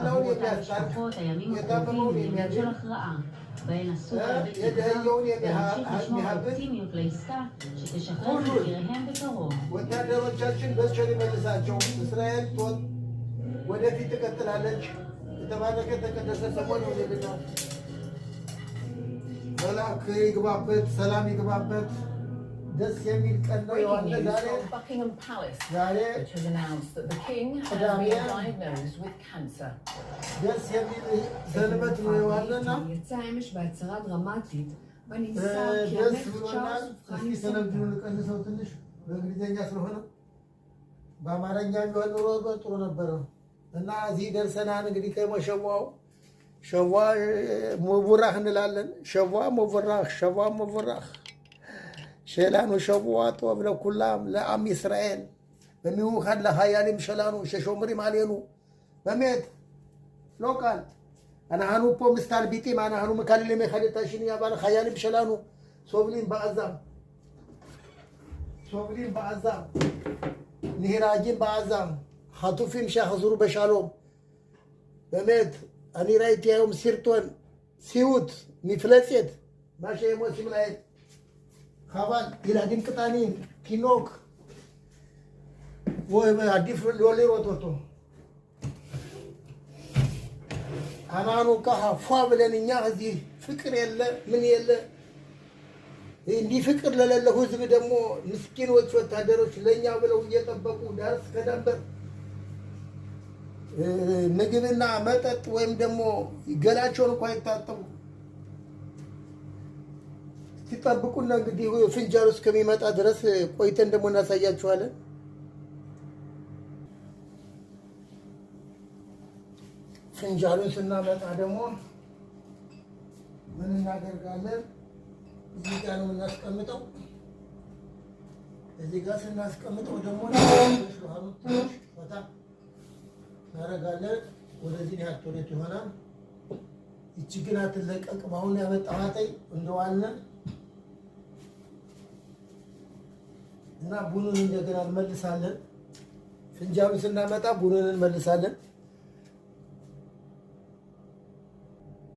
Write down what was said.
עבור אותן משפחות הימים הקרובים הם ימים של הכרעה, בהן אסור לאבד תקווה ולהמשיך לשמור באופטימיות לעסקה שתשחרר את יקיריהם בקרוב. ወታደሮቻችን በስቸል ይመልሳቸው እስራኤል ወደፊት ትቀጥላለች የተባረከ ተቀደሰ ሰሞን ወደድነው መልአክ ይግባበት ሰላም ይግባበት ደስ የሚል ቀን ነው የዋለ ዛሬ Buckingham Palace ዛሬ which has announced that the king has been diagnosed with cancer. ደስ የሚል ዘንበት ነው የዋለና יצא אמש בהצהרה דרמטית ונמסר כי ደስ המלך ብሎናል צ'ארልס እስኪ ሰለምቱን ቀንሰው ትንሽ በእንግሊዘኛ ስለሆነ በአማርኛ ቢሆን ኖሮ ጥሩ ነበር እና እዚህ ደርሰናል እንግዲህ ከመሸዋው ሸዋ ሙቡራህ እንላለን ሸዋ ሙቡራህ شيلانو شبوات وابن كلام لعم إسرائيل بميو خد لخيالهم شلانو ششومري مالينو بميت لو قال أنا هنو بو مستار بيتي ما أنا هنو مكالي مخالي تاشيني يابان خيالهم شلانو صوبلين بعزام نهراجين بعزام خطوفين شاخزورو بشالوم بميت أني رأيت يوم سيرتون سيوت مفلسيت ما شيء موسم لايت خبان ילדים קטנים, תינוק ועדיף לא לראות אותו אמרנו ככה ፏ ብለን እኛ እዚህ ፍቅር የለ ምን የለ እንዲህ ፍቅር ለሌለው ህዝብ ደግሞ ምስኪኖች ወታደሮች ለኛ ብለው እየጠበቁ ዳር እስከ ድንበር ምግብና መጠጥ ወይም ደግሞ ገላቸውን እንኳን አይታጠቡ ሲጠብቁና እንግዲህ ፍንጃሉ እስከሚመጣ ድረስ ቆይተን ደግሞ እናሳያችኋለን ፍንጃሉን ስናመጣ ደግሞ ምን እናደርጋለን እዚህ ጋር ነው እናስቀምጠው እዚህ ጋር ስናስቀምጠው ደግሞ ትንሽ ፈታ እናደርጋለን ወደዚህ ያቶለት ይሆናል ይቺ ግን አትለቀቅም አሁን ያመጣኋት እንደዋለን እና ቡኑን እንደገና እንመልሳለን ፍንጃሉን ስናመጣ ቡኑን እንመልሳለን